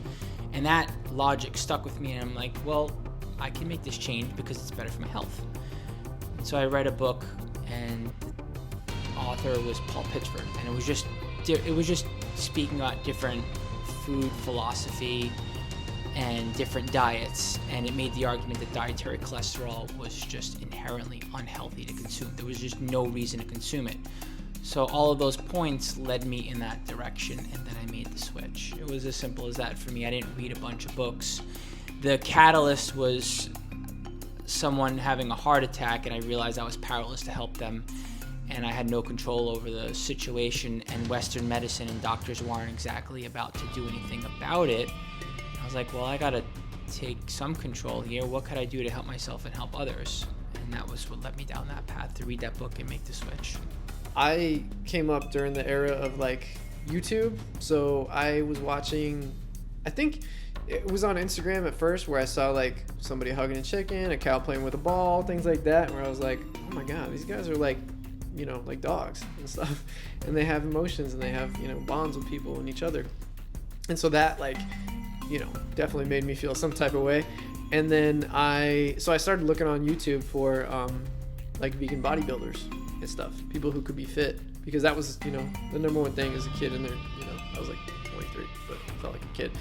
And that logic stuck with me, and I'm like, well, I can make this change because it's better for my health. So I read a book, and the author was Paul Pittsford, and it was just speaking about different food philosophy and different diets, and it made the argument that dietary cholesterol was just inherently unhealthy to consume. There was just no reason to consume it. So all of those points led me in that direction, and then I made the switch. It was as simple as that for me. I didn't read a bunch of books. The catalyst was someone having a heart attack, and I realized I was powerless to help them, and I had no control over the situation, and Western medicine and doctors weren't exactly about to do anything about it. I was like, well, I gotta take some control here. What could I do to help myself and help others? And that was what led me down that path, to read that book and make the switch. I came up during the era of like YouTube. So I was watching, I think it was on Instagram at first, where I saw like somebody hugging a chicken, a cow playing with a ball, things like that, where I was like, oh my God, these guys are like, you know, like dogs and stuff. And they have emotions, and they have, you know, bonds with people and each other. And so that, like, you know, definitely made me feel some type of way. And then I started looking on YouTube for like vegan bodybuilders and stuff, people who could be fit, because that was, you know, the number one thing as a kid. And there, you know, I was like 23, but I felt like a kid,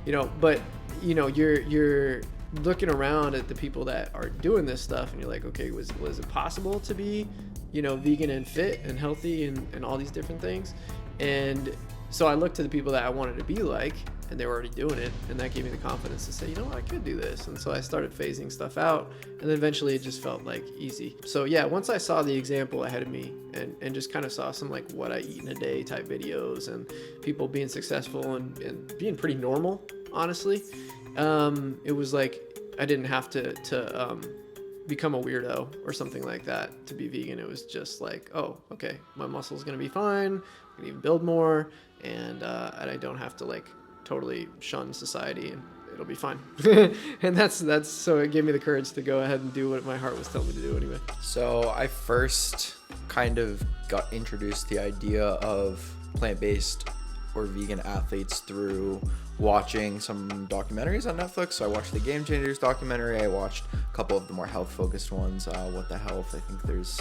you know. But you know, you're looking around at the people that are doing this stuff, and you're like, okay, was it possible to be, you know, vegan and fit and healthy and all these different things? And so I looked to the people that I wanted to be like, and they were already doing it, and that gave me the confidence to say, you know what, I could do this. And so I started phasing stuff out, and then eventually it just felt like easy. So yeah, once I saw the example ahead of me, and just kind of saw some like what I eat in a day type videos, and people being successful and being pretty normal, honestly, it was like I didn't have to become a weirdo or something like that to be vegan. It was just like, oh, okay, my muscle's gonna be fine, I can even build more, and I don't have to like totally shun society, and it'll be fine. And that's so it gave me the courage to go ahead and do what my heart was telling me to do anyway. So I first kind of got introduced to the idea of plant-based or vegan athletes through watching some documentaries on Netflix. So I watched the Game Changers documentary. I watched a couple of the more health focused ones. What the Health? I think there's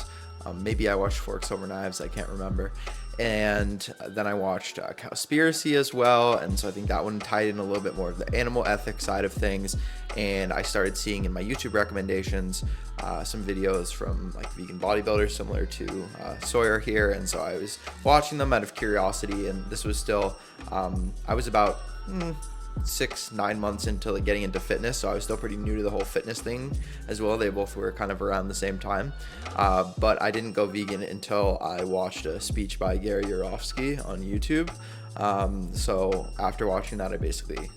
maybe I watched Forks Over Knives. I can't remember. And then I watched Cowspiracy as well, and so I think that one tied in a little bit more of the animal ethics side of things. And I started seeing in my YouTube recommendations some videos from like vegan bodybuilders similar to Sawyer here, and so I was watching them out of curiosity. And this was still I was about 6-9 months into like getting into fitness, so I was still pretty new to the whole fitness thing as well. They both were kind of around the same time, but I didn't go vegan until I watched a speech by Gary Yourofsky on YouTube. So after watching that, I basically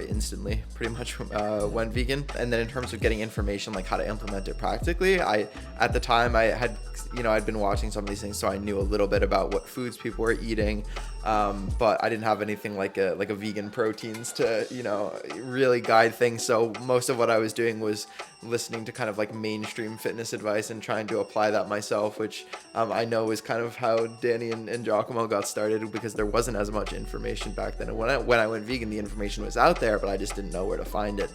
instantly pretty much went vegan. And then in terms of getting information like how to implement it practically, at the time I had, I'd been watching some of these things, so I knew a little bit about what foods people were eating, but I didn't have anything like a VeganProteins to really guide things. So most of what I was doing was listening to kind of like mainstream fitness advice and trying to apply that myself, which I know is kind of how Danny and Giacomo got started, because there wasn't as much information back then. And when I went vegan, the information was out there, but I just didn't know where to find it.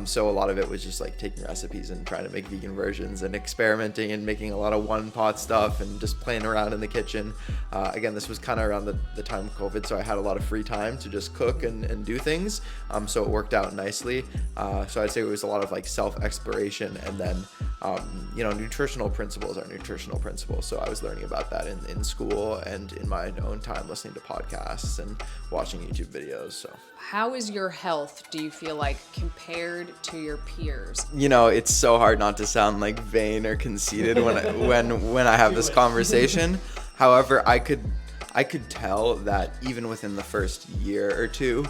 So a lot of it was just like taking recipes and trying to make vegan versions and experimenting and making a lot of one pot stuff and just playing around in the kitchen. Again, this was kind of around the time of COVID, so I had a lot of free time to just cook and do things. So it worked out nicely. So I'd say it was a lot of like self-exploration, and then nutritional principles are nutritional principles. So I was learning about that in school and in my own time listening to podcasts and watching YouTube videos. So how is your health, do you feel like, compared to your peers? It's so hard not to sound like vain or conceited when I have this conversation. However, I could tell that even within the first year or two,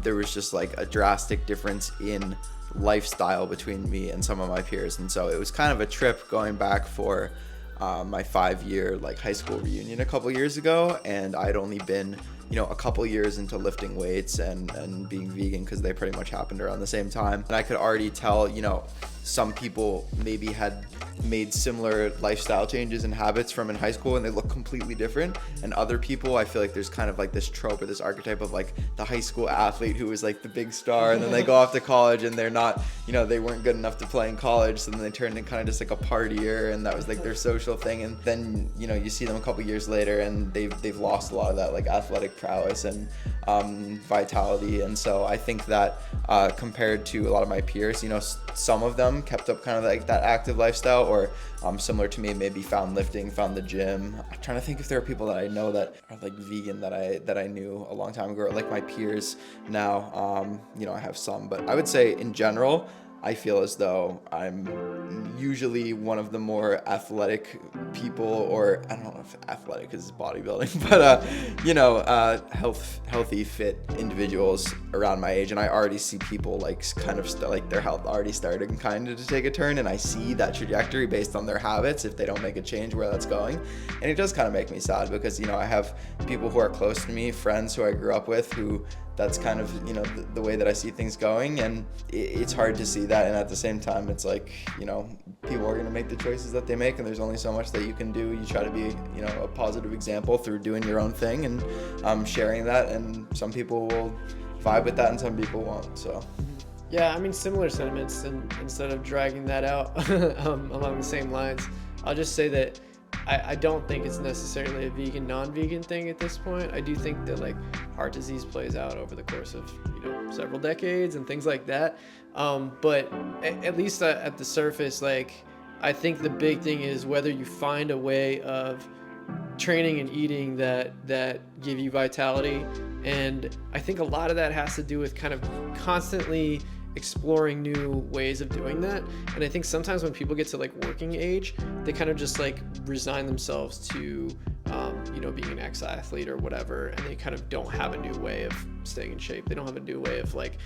there was just like a drastic difference in lifestyle between me and some of my peers. And so it was kind of a trip going back for my 5-year like high school reunion a couple years ago, and I'd only been a couple years into lifting weights and being vegan, because they pretty much happened around the same time. And I could already tell, some people maybe had made similar lifestyle changes and habits from in high school and they look completely different. And other people, I feel like there's kind of like this trope or this archetype of like the high school athlete who was like the big star, and then they go off to college and they're not, they weren't good enough to play in college, so then they turned into kind of just like a partier, and that was like their social thing. And then you see them a couple years later and they've lost a lot of that like athletic prowess and vitality. And so I think that compared to a lot of my peers, some of them kept up kind of like that active lifestyle, or similar to me, maybe found lifting, found the gym. I'm trying to think if there are people that I know that are like vegan that I knew a long time ago, or like my peers now. I have some, but I would say in general, I feel as though I'm usually one of the more athletic people, or I don't know if athletic is bodybuilding, but healthy, fit individuals around my age. And I already see people like kind of like their health already starting kind of to take a turn, and I see that trajectory based on their habits if they don't make a change where that's going. And it does kind of make me sad, because I have people who are close to me, friends who I grew up with, who that's kind of the way that I see things going, and it's hard to see that. And at the same time, it's like people are going to make the choices that they make, and there's only so much that you can do. You try to be a positive example through doing your own thing and sharing that, and some people will vibe with that and some people won't. So yeah, I mean, similar sentiments, and instead of dragging that out along the same lines, I'll just say that I don't think it's necessarily a vegan, non-vegan thing at this point. I do think that like heart disease plays out over the course of several decades and things like that. But at least at the surface, like I think the big thing is whether you find a way of training and eating that give you vitality. And I think a lot of that has to do with kind of constantly exploring new ways of doing that. And I think sometimes when people get to like working age, they kind of just like resign themselves to being an ex-athlete or whatever, and they kind of don't have a new way of staying in shape. They don't have a new way of like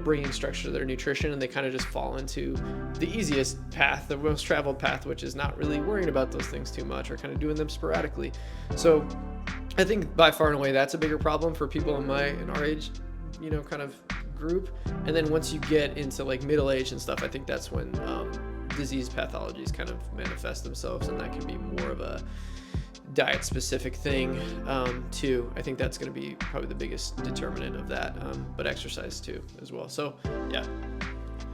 bringing structure to their nutrition, and they kind of just fall into the easiest path, the most traveled path, which is not really worrying about those things too much, or kind of doing them sporadically. So I think by far and away that's a bigger problem for people in our age kind of group. And then once you get into like middle age and stuff, I think that's when disease pathologies kind of manifest themselves, and that can be more of a diet specific thing too. I think that's going to be probably the biggest determinant of that, but exercise too as well. So yeah.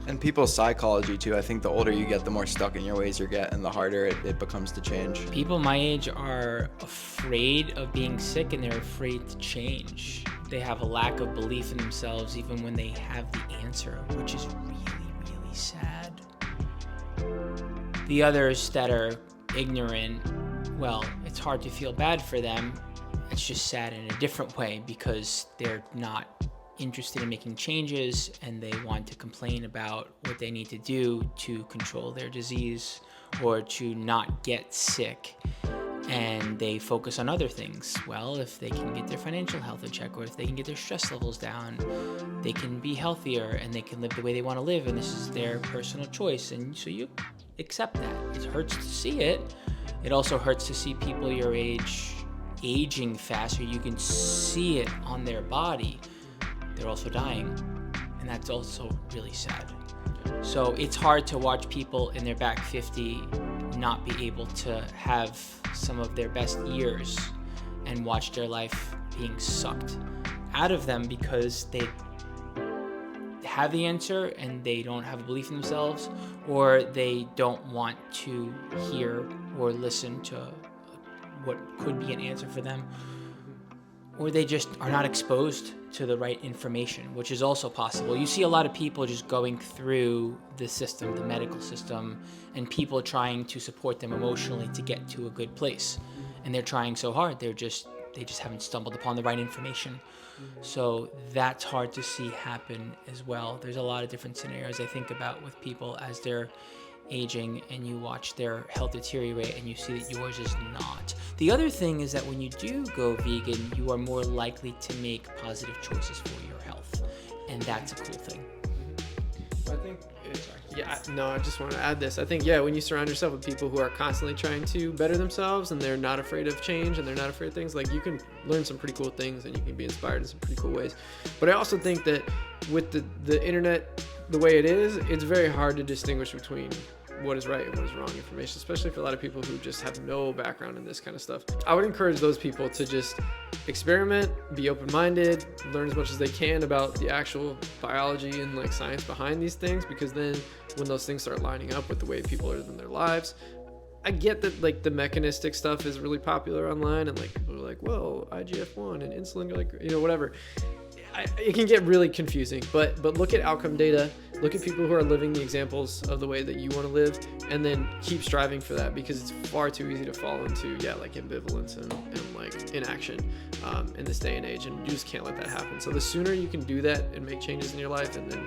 And people's psychology too. I think the older you get, the more stuck in your ways you get, and the harder it becomes to change. People my age are afraid of being sick, and they're afraid to change. They have a lack of belief in themselves even when they have the answer, which is really, really sad. The others that are ignorant, well, it's hard to feel bad for them. It's just sad in a different way because they're not interested in making changes, and they want to complain about what they need to do to control their disease or to not get sick, and they focus on other things. Well, if they can get their financial health in check, or if they can get their stress levels down, they can be healthier and they can live the way they want to live, and this is their personal choice. And so you accept that. It hurts to see it. It also hurts to see people your age aging faster. You can see it on their body. They're also dying, and that's also really sad. So it's hard to watch people in their back 50 not be able to have some of their best years and watch their life being sucked out of them because they have the answer and they don't have a belief in themselves, or they don't want to hear or listen to what could be an answer for them, or they just are not exposed to the right information, which is also possible. You see a lot of people just going through the system, the medical system, and people trying to support them emotionally to get to a good place. And they're trying so hard, they just haven't stumbled upon the right information. So that's hard to see happen as well. There's a lot of different scenarios I think about with people as they're aging, and you watch their health deteriorate and you see that yours is not. The other thing is that when you do go vegan, you are more likely to make positive choices for your health, and that's a cool thing. I think I just want to add this. I think, when you surround yourself with people who are constantly trying to better themselves and they're not afraid of change and they're not afraid of things, like, you can learn some pretty cool things and you can be inspired in some pretty cool ways. But I also think that with the internet the way it is, it's very hard to distinguish between what is right and what is wrong information, especially for a lot of people who just have no background in this kind of stuff. I would encourage those people to just experiment, be open-minded, learn as much as they can about the actual biology and like science behind these things, because then when those things start lining up with the way people are living their lives, I get that like the mechanistic stuff is really popular online, and like people are like, well, IGF-1 and insulin, like, whatever. It can get really confusing, but look at outcome data, look at people who are living the examples of the way that you want to live, and then keep striving for that, because it's far too easy to fall into like ambivalence and like inaction in this day and age, and you just can't let that happen. So the sooner you can do that and make changes in your life and then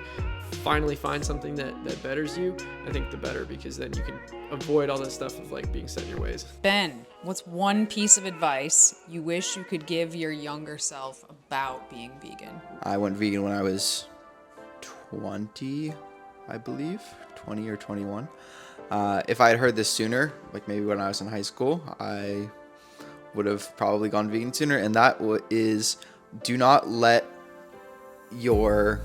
finally find something that betters you, I think the better, because then you can avoid all that stuff of like being set in your ways. Ben, what's one piece of advice you wish you could give your younger self about being vegan? I went vegan when I was 20, I believe, 20 or 21. If I had heard this sooner, like maybe when I was in high school, I would have probably gone vegan sooner. And that is, do not let your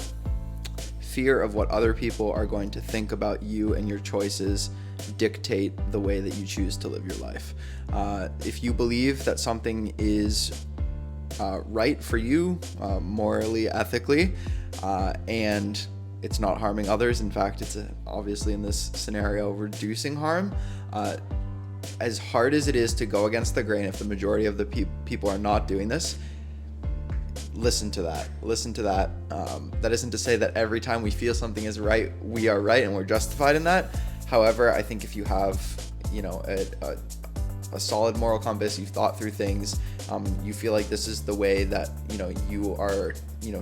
fear of what other people are going to think about you and your choices dictate the way that you choose to live your life. If you believe that something is right for you, morally, ethically, and it's not harming others, in fact, it's obviously in this scenario reducing harm, as hard as it is to go against the grain, if the majority of the people are not doing this, listen to that. That isn't to say that every time we feel something is right, we are right and we're justified in that. However, I think if you have, a solid moral compass, you've thought through things, you feel like this is the way that, you are,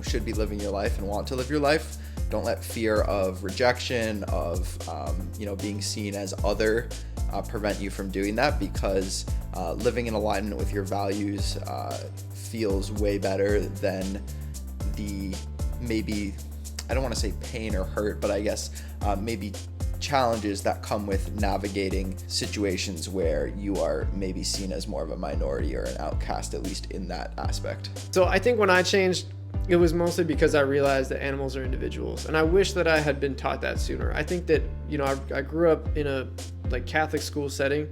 should be living your life and want to live your life, don't let fear of rejection, of, being seen as other, prevent you from doing that, because living in alignment with your values feels way better than the maybe, I don't want to say pain or hurt, but I guess maybe challenges that come with navigating situations where you are maybe seen as more of a minority or an outcast, at least in that aspect. So I think when I changed, it was mostly because I realized that animals are individuals, and I wish that I had been taught that sooner. I think that, I grew up in a like Catholic school setting,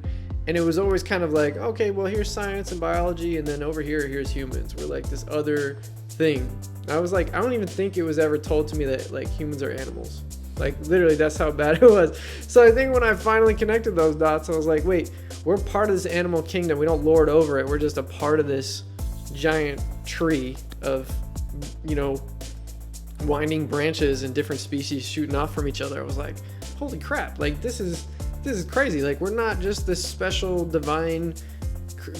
And it was always kind of like, okay, well, here's science and biology, and then over here, here's humans. We're like this other thing. I was like, I don't even think it was ever told to me that like humans are animals. Like literally, that's how bad it was. So I think when I finally connected those dots, I was like, wait, we're part of this animal kingdom. We don't lord over it. We're just a part of this giant tree of, you know, winding branches and different species shooting off from each other. I was like, holy crap, like this is crazy. Like, we're not just this special divine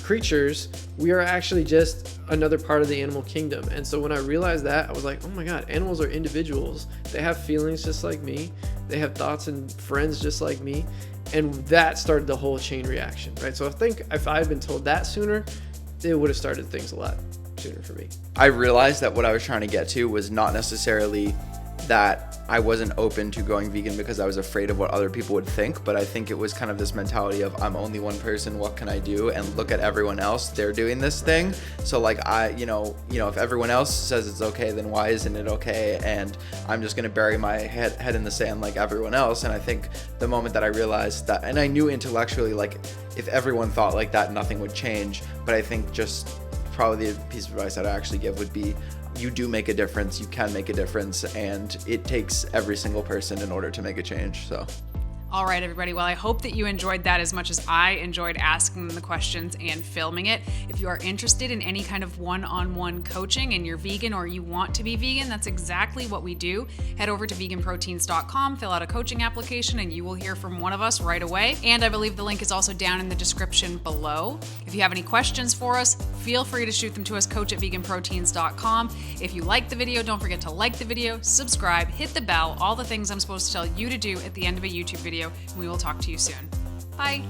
creatures. We are actually just another part of the animal kingdom. And so when I realized that, I was like, oh my God, animals are individuals. They have feelings just like me. They have thoughts and friends just like me. And that started the whole chain reaction, right? So I think if I had been told that sooner, it would have started things a lot sooner for me. I realized that what I was trying to get to was not necessarily that I wasn't open to going vegan because I was afraid of what other people would think, but I think it was kind of this mentality of I'm only one person, what can I do? And look at everyone else, they're doing this thing. So like you know, if everyone else says it's okay, then why isn't it okay? And I'm just gonna bury my head in the sand like everyone else. And I think the moment that I realized that, and I knew intellectually, like if everyone thought like that, nothing would change. But I think just probably the piece of advice that I actually give would be, you do make a difference, you can make a difference, and it takes every single person in order to make a change. So All right, everybody. Well, I hope that you enjoyed that as much as I enjoyed asking them the questions and filming it. If you are interested in any kind of one-on-one coaching and you're vegan or you want to be vegan, that's exactly what we do. Head over to VeganProteins.com, fill out a coaching application, and you will hear from one of us right away. And I believe the link is also down in the description below. If you have any questions for us, feel free to shoot them to us, coach@VeganProteins.com. If you like the video, don't forget to like the video, subscribe, hit the bell, all the things I'm supposed to tell you to do at the end of a YouTube video. We will talk to you soon. Bye.